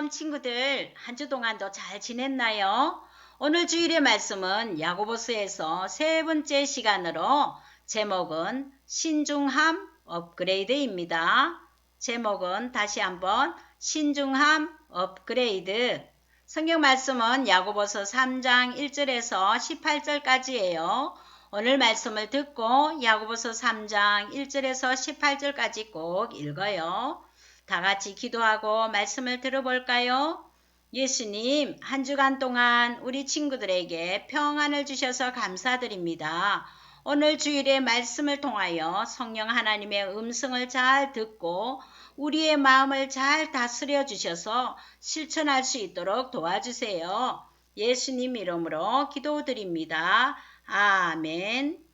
샬롬 친구들, 한 주 동안도 잘 지냈나요? 오늘 주일의 말씀은 야고보서에서 세 번째 시간으로 제목은 신중함 업그레이드입니다. 제목은 다시 한번 신중함 업그레이드. 성경 말씀은 야고보서 3장 1절에서 18절까지예요. 오늘 말씀을 듣고 야고보서 3장 1절에서 18절까지 꼭 읽어요. 다 같이 기도하고 말씀을 들어볼까요? 예수님, 한 주간 동안 우리 친구들에게 평안을 주셔서 감사드립니다. 오늘 주일의 말씀을 통하여 성령 하나님의 음성을 잘 듣고 우리의 마음을 잘 다스려 주셔서 실천할 수 있도록 도와주세요. 예수님 이름으로 기도드립니다. 아멘.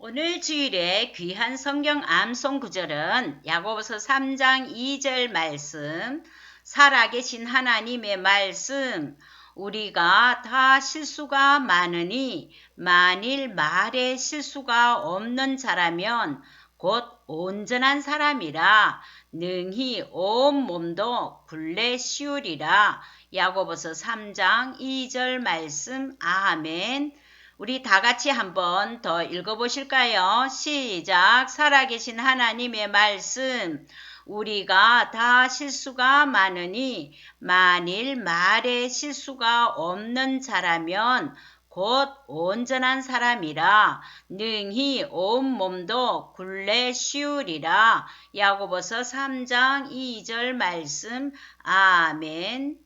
오늘 주일의 귀한 성경 암송 구절은 야고보서 3장 2절 말씀, 살아계신 하나님의 말씀, 우리가 다 실수가 많으니 만일 말에 실수가 없는 자라면 곧 온전한 사람이라 능히 온 몸도 굴레 씌우리라. 야고보서 3장 2절 말씀. 아멘. 우리 다 같이 한번 더 읽어보실까요? 시작. 살아계신 하나님의 말씀. 우리가 다 실수가 많으니 만일 말에 실수가 없는 자라면 곧 온전한 사람이라 능히 온 몸도 굴레 씌우리라. 야고보서 3장 2절 말씀. 아멘.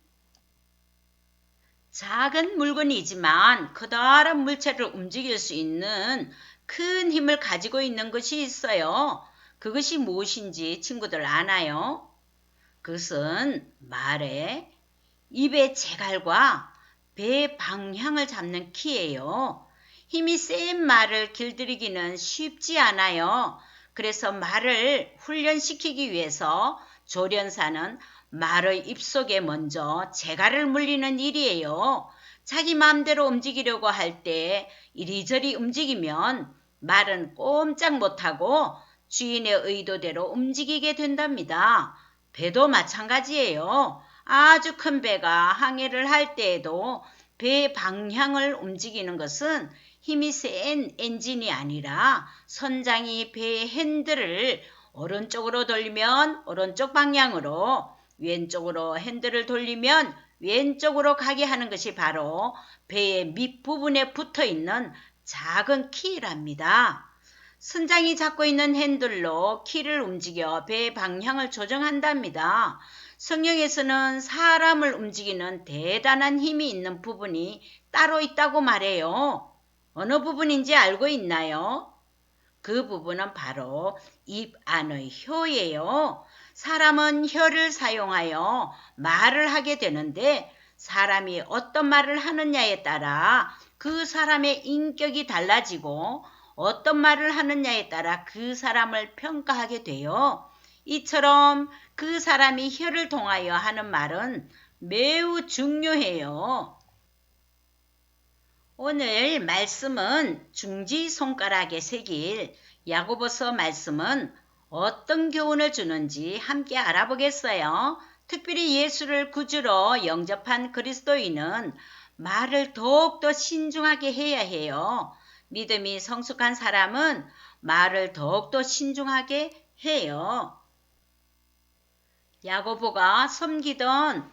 작은 물건이지만 커다란 물체를 움직일 수 있는 큰 힘을 가지고 있는 것이 있어요. 그것이 무엇인지 친구들 아나요? 그것은 말의 입의 재갈과 배의 방향을 잡는 키예요. 힘이 센 말을 길들이기는 쉽지 않아요. 그래서 말을 훈련시키기 위해서 조련사는 말의 입속에 먼저 재갈을 물리는 일이에요. 자기 마음대로 움직이려고 할 때 이리저리 움직이면 말은 꼼짝 못하고 주인의 의도대로 움직이게 된답니다. 배도 마찬가지예요. 아주 큰 배가 항해를 할 때에도 배의 방향을 움직이는 것은 힘이 센 엔진이 아니라 선장이 배의 핸들을 오른쪽으로 돌리면 오른쪽 방향으로, 왼쪽으로 핸들을 돌리면 왼쪽으로 가게 하는 것이 바로 배의 밑부분에 붙어있는 작은 키랍니다. 선장이 잡고 있는 핸들로 키를 움직여 배의 방향을 조정한답니다. 성경에서는 사람을 움직이는 대단한 힘이 있는 부분이 따로 있다고 말해요. 어느 부분인지 알고 있나요? 그 부분은 바로 입 안의 혀예요. 사람은 혀를 사용하여 말을 하게 되는데 사람이 어떤 말을 하느냐에 따라 그 사람의 인격이 달라지고 어떤 말을 하느냐에 따라 그 사람을 평가하게 돼요. 이처럼 그 사람이 혀를 통하여 하는 말은 매우 중요해요. 오늘 말씀은 중지손가락에 새길 야고보서 말씀은 어떤 교훈을 주는지 함께 알아보겠어요. 특별히 예수를 구주로 영접한 그리스도인은 말을 더욱더 신중하게 해야 해요. 믿음이 성숙한 사람은 말을 더욱더 신중하게 해요. 야고보가 섬기던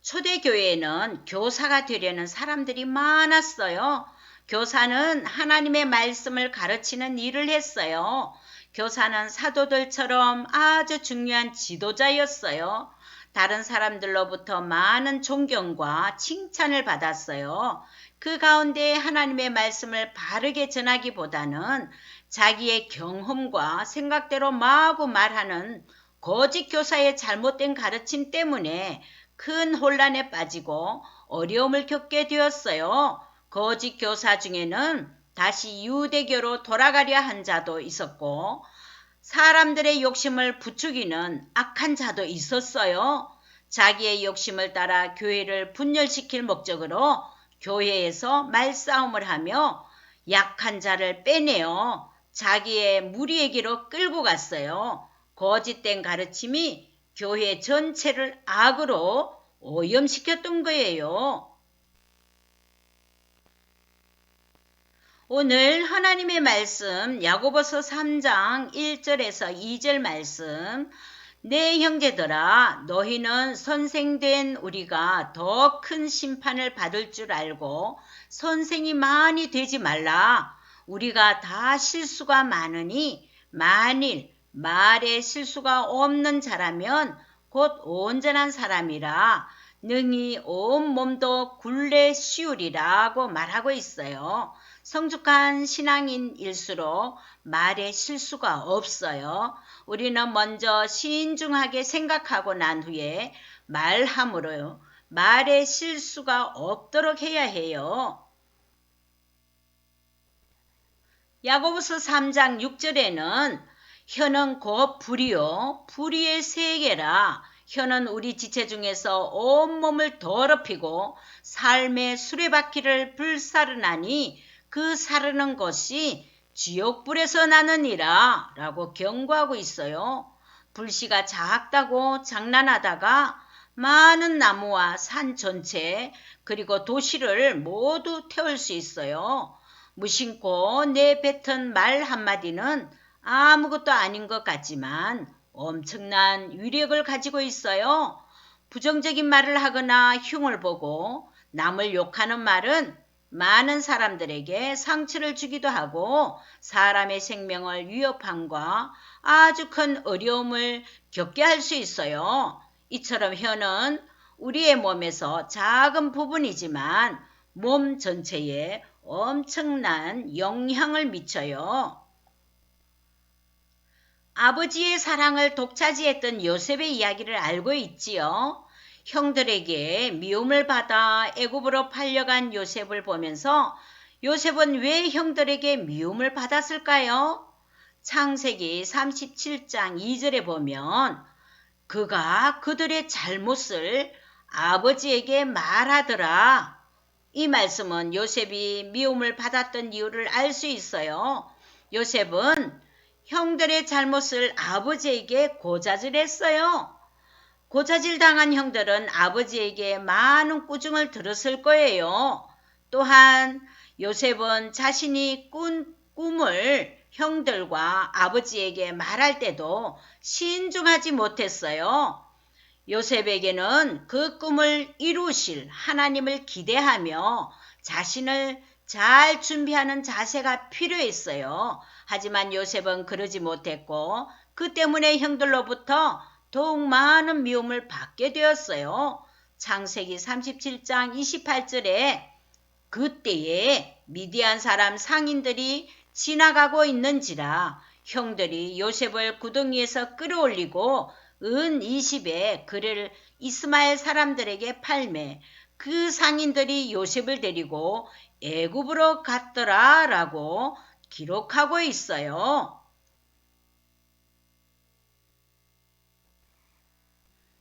초대교회에는 교사가 되려는 사람들이 많았어요. 교사는 하나님의 말씀을 가르치는 일을 했어요. 교사는 사도들처럼 아주 중요한 지도자였어요. 다른 사람들로부터 많은 존경과 칭찬을 받았어요. 그 가운데 하나님의 말씀을 바르게 전하기보다는 자기의 경험과 생각대로 마구 말하는 거짓 교사의 잘못된 가르침 때문에 큰 혼란에 빠지고 어려움을 겪게 되었어요. 거짓 교사 중에는 다시 유대교로 돌아가려 한 자도 있었고 사람들의 욕심을 부추기는 악한 자도 있었어요. 자기의 욕심을 따라 교회를 분열시킬 목적으로 교회에서 말싸움을 하며 약한 자를 빼내어 자기의 무리에게로 끌고 갔어요. 거짓된 가르침이 교회 전체를 악으로 오염시켰던 거예요. 오늘 하나님의 말씀 야고보서 3장 1절에서 2절 말씀, 내 형제들아 너희는 선생된 우리가 더 큰 심판을 받을 줄 알고 선생이 많이 되지 말라. 우리가 다 실수가 많으니 만일 말에 실수가 없는 자라면 곧 온전한 사람이라 능히 온 몸도 굴레 씌우리라고 말하고 있어요. 성숙한 신앙인일수록 말에 실수가 없어요. 우리는 먼저 신중하게 생각하고 난 후에 말함으로 말에 실수가 없도록 해야 해요. 야고보서 3장 6절에는 혀는 곧 불이요 불의의 세계라. 혀는 우리 지체 중에서 온몸을 더럽히고 삶의 수레바퀴를 불사르나니 그 사르는 것이 지옥불에서 나느니라 라고 경고하고 있어요. 불씨가 작다고 장난하다가 많은 나무와 산 전체 그리고 도시를 모두 태울 수 있어요. 무심코 내뱉은 말 한마디는 아무것도 아닌 것 같지만 엄청난 위력을 가지고 있어요. 부정적인 말을 하거나 흉을 보고 남을 욕하는 말은 많은 사람들에게 상처를 주기도 하고 사람의 생명을 위협함과 아주 큰 어려움을 겪게 할 수 있어요. 이처럼 혀는 우리의 몸에서 작은 부분이지만 몸 전체에 엄청난 영향을 미쳐요. 아버지의 사랑을 독차지했던 요셉의 이야기를 알고 있지요. 형들에게 미움을 받아 애굽으로 팔려간 요셉을 보면서 요셉은 왜 형들에게 미움을 받았을까요? 창세기 37장 2절에 보면 그가 그들의 잘못을 아버지에게 말하더라. 이 말씀은 요셉이 미움을 받았던 이유를 알 수 있어요. 요셉은 형들의 잘못을 아버지에게 고자질했어요. 고자질 당한 형들은 아버지에게 많은 꾸중을 들었을 거예요. 또한 요셉은 자신이 꾼 꿈을 형들과 아버지에게 말할 때도 신중하지 못했어요. 요셉에게는 그 꿈을 이루실 하나님을 기대하며 자신을 잘 준비하는 자세가 필요했어요. 하지만 요셉은 그러지 못했고 그 때문에 형들로부터 더욱 많은 미움을 받게 되었어요. 창세기 37장 28절에 그때에 미디안 사람 상인들이 지나가고 있는지라 형들이 요셉을 구덩이에서 끌어올리고 은 20에 그를 이스마엘 사람들에게 팔매 그 상인들이 요셉을 데리고 애굽으로 갔더라 라고 기록하고 있어요.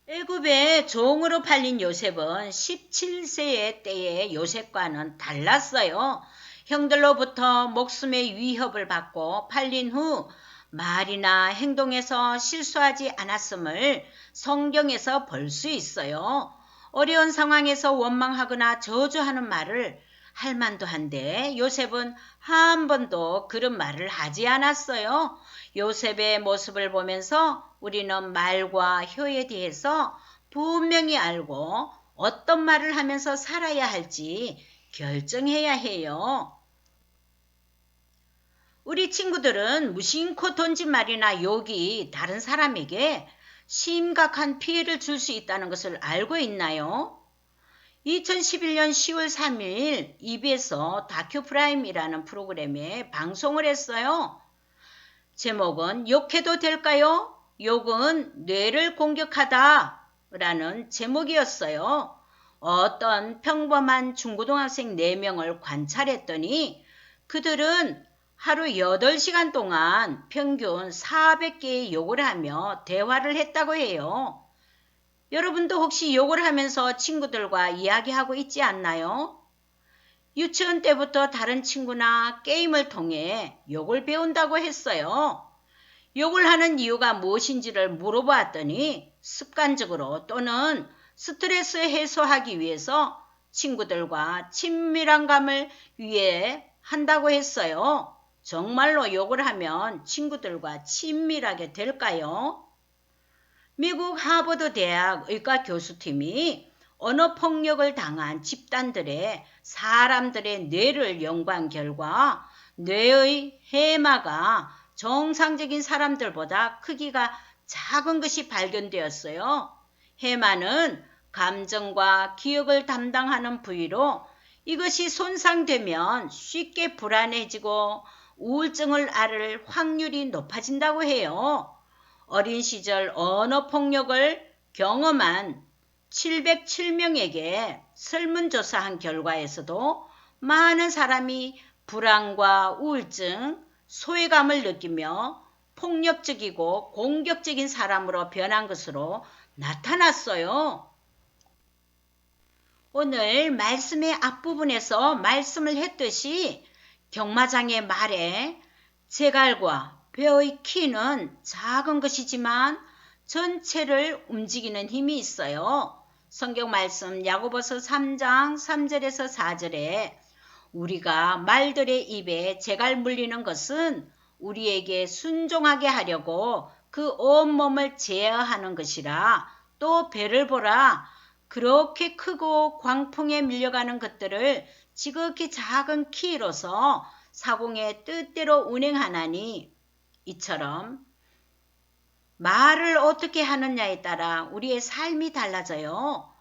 애굽에 종으로 팔린 요셉은 17세의 때의 요셉과는 달랐어요. 형들로부터 목숨의 위협을 받고 팔린 후 말이나 행동에서 실수하지 않았음을 성경에서 볼 수 있어요. 어려운 상황에서 원망하거나 저주하는 말을 할 만도 한데 요셉은 한 번도 그런 말을 하지 않았어요. 요셉의 모습을 보면서 우리는 말과 혀에 대해서 분명히 알고 어떤 말을 하면서 살아야 할지 결정해야 해요. 우리 친구들은 무심코 던진 말이나 욕이 다른 사람에게 심각한 피해를 줄 수 있다는 것을 알고 있나요? 2011년 10월 3일 EBS 다큐 프라임이라는 프로그램에 방송을 했어요. 제목은 욕해도 될까요? 욕은 뇌를 공격하다 라는 제목이었어요. 어떤 평범한 중고등학생 4명을 관찰했더니 그들은 하루 8시간 동안 평균 400개의 욕을 하며 대화를 했다고 해요. 여러분도 혹시 욕을 하면서 친구들과 이야기하고 있지 않나요? 유치원 때부터 다른 친구나 게임을 통해 욕을 배운다고 했어요. 욕을 하는 이유가 무엇인지를 물어보았더니 습관적으로 또는 스트레스 해소하기 위해서 친구들과 친밀한 감을 위해 한다고 했어요. 정말로 욕을 하면 친구들과 친밀하게 될까요? 미국 하버드 대학 의과 교수팀이 언어폭력을 당한 집단들의 사람들의 뇌를 연구한 결과 뇌의 해마가 정상적인 사람들보다 크기가 작은 것이 발견되었어요. 해마는 감정과 기억을 담당하는 부위로 이것이 손상되면 쉽게 불안해지고 우울증을 앓을 확률이 높아진다고 해요. 어린 시절 언어폭력을 경험한 707명에게 설문조사한 결과에서도 많은 사람이 불안과 우울증, 소외감을 느끼며 폭력적이고 공격적인 사람으로 변한 것으로 나타났어요. 오늘 말씀의 앞부분에서 말씀을 했듯이 경마장의 말에 제갈과 벼의 키는 작은 것이지만 전체를 움직이는 힘이 있어요. 성경 말씀 야고보서 3장 3절에서 4절에 우리가 말들의 입에 제갈 물리는 것은 우리에게 순종하게 하려고 그 온몸을 제어하는 것이라. 또 배를 보라. 그렇게 크고 광풍에 밀려가는 것들을 지극히 작은 키로서 사공의 뜻대로 운행하나니 이처럼 말을 어떻게 하느냐에 따라 우리의 삶이 달라져요.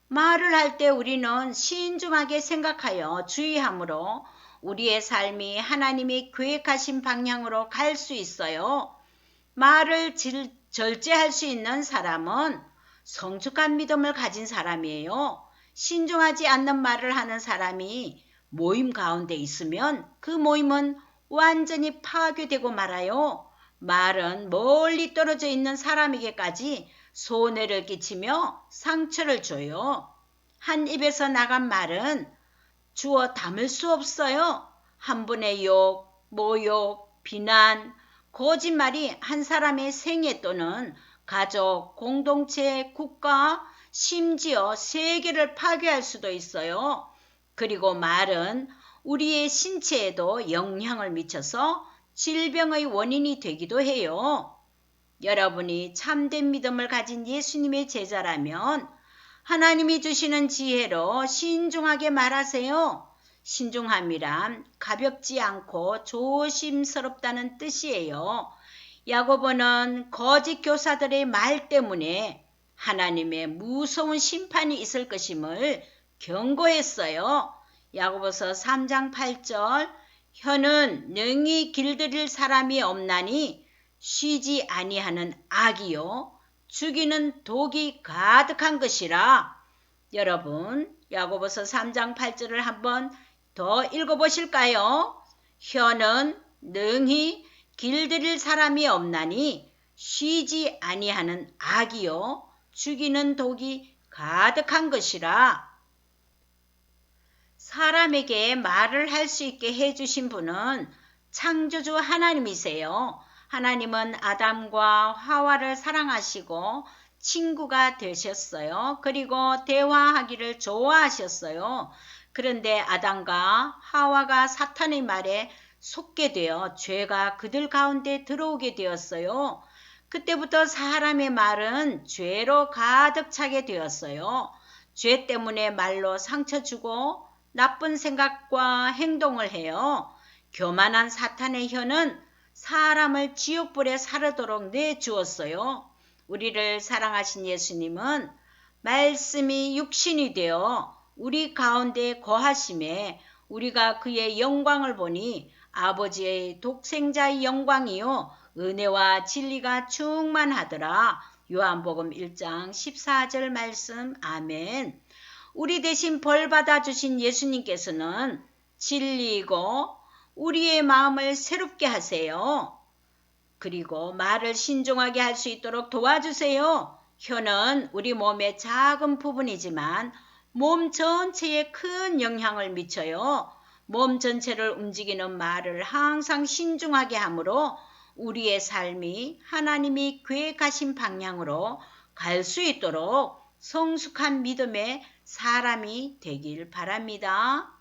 말을 할 때 우리는 신중하게 생각하여 주의함으로 우리의 삶이 하나님이 계획하신 방향으로 갈 수 있어요. 말을 절제할 수 있는 사람은 성숙한 믿음을 가진 사람이에요. 신중하지 않는 말을 하는 사람이 모임 가운데 있으면 그 모임은 완전히 파괴되고 말아요. 말은 멀리 떨어져 있는 사람에게까지 손해를 끼치며 상처를 줘요. 한 입에서 나간 말은 주워 담을 수 없어요. 한 분의 욕, 모욕, 비난, 거짓말이 한 사람의 생애 또는 가족, 공동체, 국가, 심지어 세계를 파괴할 수도 있어요. 그리고 말은 우리의 신체에도 영향을 미쳐서 질병의 원인이 되기도 해요. 여러분이 참된 믿음을 가진 예수님의 제자라면 하나님이 주시는 지혜로 신중하게 말하세요. 신중함이란 가볍지 않고 조심스럽다는 뜻이에요. 야고보는 거짓 교사들의 말 때문에 하나님의 무서운 심판이 있을 것임을 경고했어요. 야고보서 3장 8절 혀는 능히 길들일 사람이 없나니 쉬지 아니하는 악이요 죽이는 독이 가득한 것이라. 여러분 야고보서 3장 8절을 한번 더 읽어보실까요? 혀는 능히 길들일 사람이 없나니 쉬지 아니하는 악이요 죽이는 독이 가득한 것이라. 사람에게 말을 할 수 있게 해주신 분은 창조주 하나님이세요. 하나님은 아담과 하와를 사랑하시고 친구가 되셨어요. 그리고 대화하기를 좋아하셨어요. 그런데 아담과 하와가 사탄의 말에 속게 되어 죄가 그들 가운데 들어오게 되었어요. 그때부터 사람의 말은 죄로 가득 차게 되었어요. 죄 때문에 말로 상처 주고 나쁜 생각과 행동을 해요. 교만한 사탄의 혀는 사람을 지옥불에 사르도록 내주었어요. 우리를 사랑하신 예수님은 말씀이 육신이 되어 우리 가운데 거하심에 우리가 그의 영광을 보니 아버지의 독생자의 영광이요 은혜와 진리가 충만하더라. 요한복음 1장 14절 말씀. 아멘. 우리 대신 벌 받아주신 예수님께서는 진리이고 우리의 마음을 새롭게 하세요. 그리고 말을 신중하게 할 수 있도록 도와주세요. 혀는 우리 몸의 작은 부분이지만 몸 전체에 큰 영향을 미쳐요. 몸 전체를 움직이는 말을 항상 신중하게 하므로 우리의 삶이 하나님이 계획하신 방향으로 갈 수 있도록 성숙한 믿음의 사람이 되길 바랍니다.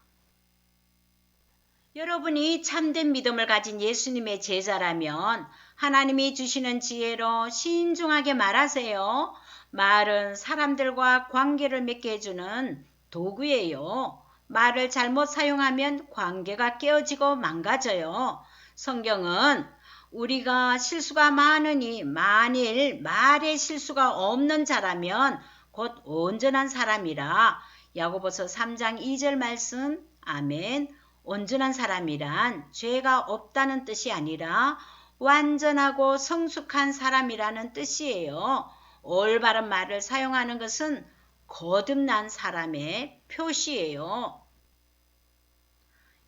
여러분이 참된 믿음을 가진 예수님의 제자라면 하나님이 주시는 지혜로 신중하게 말하세요. 말은 사람들과 관계를 맺게 해주는 도구예요. 말을 잘못 사용하면 관계가 깨어지고 망가져요. 성경은 우리가 실수가 많으니 만일 말에 실수가 없는 자라면 곧 온전한 사람이라. 야고보서 3장 2절 말씀. 아멘. 온전한 사람이란 죄가 없다는 뜻이 아니라 완전하고 성숙한 사람이라는 뜻이에요. 올바른 말을 사용하는 것은 거듭난 사람의 표시예요.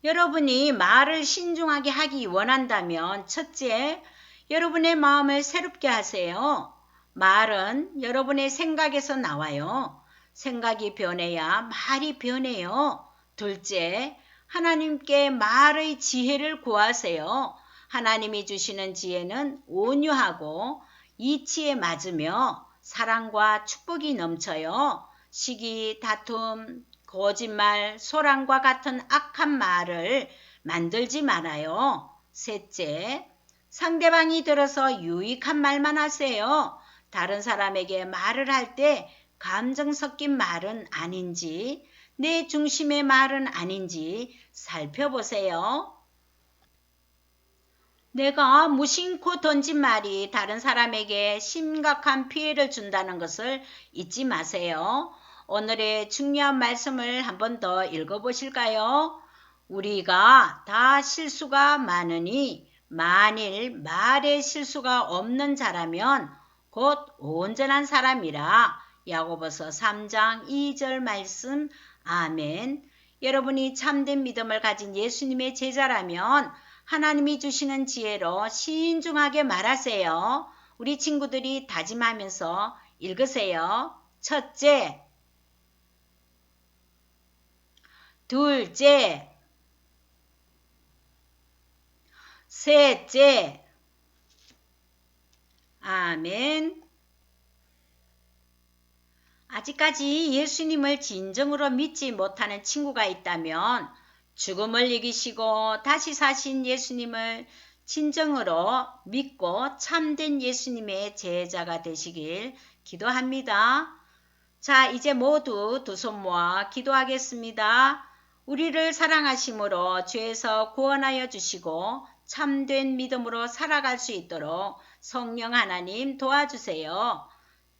여러분이 말을 신중하게 하기 원한다면 첫째, 여러분의 마음을 새롭게 하세요. 말은 여러분의 생각에서 나와요. 생각이 변해야 말이 변해요. 둘째, 하나님께 말의 지혜를 구하세요. 하나님이 주시는 지혜는 온유하고 이치에 맞으며 사랑과 축복이 넘쳐요. 시기, 다툼, 거짓말, 소란과 같은 악한 말을 만들지 말아요. 셋째, 상대방이 들어서 유익한 말만 하세요. 다른 사람에게 말을 할 때 감정 섞인 말은 아닌지, 내 중심의 말은 아닌지 살펴보세요. 내가 무심코 던진 말이 다른 사람에게 심각한 피해를 준다는 것을 잊지 마세요. 오늘의 중요한 말씀을 한 번 더 읽어보실까요? 우리가 다 실수가 많으니 만일 말에 실수가 없는 자라면 곧 온전한 사람이라. 야고보서 3장 2절 말씀. 아멘. 여러분이 참된 믿음을 가진 예수님의 제자라면 하나님이 주시는 지혜로 신중하게 말하세요. 우리 친구들이 다짐하면서 읽으세요. 첫째, 둘째, 셋째. 아멘. 아직까지 예수님을 진정으로 믿지 못하는 친구가 있다면 죽음을 이기시고 다시 사신 예수님을 진정으로 믿고 참된 예수님의 제자가 되시길 기도합니다. 자, 이제 모두 두 손 모아 기도하겠습니다. 우리를 사랑하심으로 죄에서 구원하여 주시고 참된 믿음으로 살아갈 수 있도록 성령 하나님 도와주세요.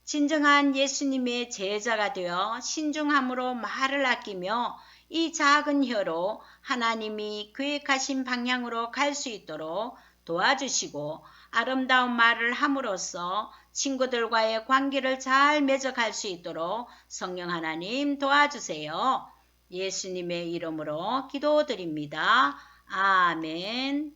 진정한 예수님의 제자가 되어 신중함으로 말을 아끼며 이 작은 혀로 하나님이 계획하신 방향으로 갈 수 있도록 도와주시고 아름다운 말을 함으로써 친구들과의 관계를 잘 맺어갈 수 있도록 성령 하나님 도와주세요. 예수님의 이름으로 기도드립니다. 아멘.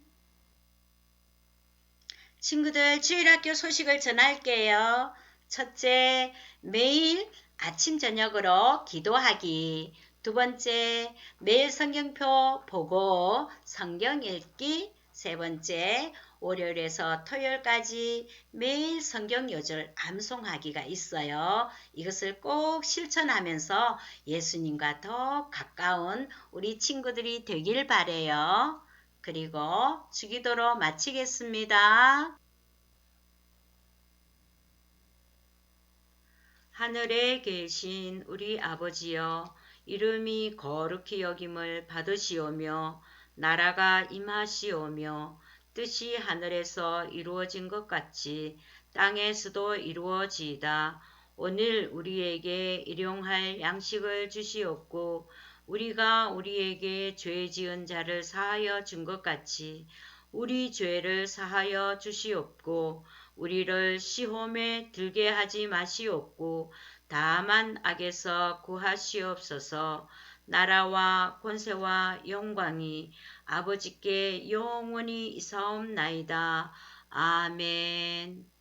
친구들, 주일학교 소식을 전할게요. 첫째, 매일 아침 저녁으로 기도하기. 두 번째, 매일 성경표 보고 성경 읽기. 세 번째, 월요일에서 토요일까지 매일 성경 요절 암송하기가 있어요. 이것을 꼭 실천하면서 예수님과 더 가까운 우리 친구들이 되길 바래요. 그리고 주기도로 마치겠습니다. 하늘에 계신 우리 아버지여, 이름이 거룩히 여김을 받으시오며 나라가 임하시오며 뜻이 하늘에서 이루어진 것 같이 땅에서도 이루어지이다. 오늘 우리에게 일용할 양식을 주시옵고 우리가 우리에게 죄 지은 자를 사하여 준 것 같이 우리 죄를 사하여 주시옵고 우리를 시험에 들게 하지 마시옵고 다만 악에서 구하시옵소서. 나라와 권세와 영광이 아버지께 영원히 있사옵나이다. 아멘.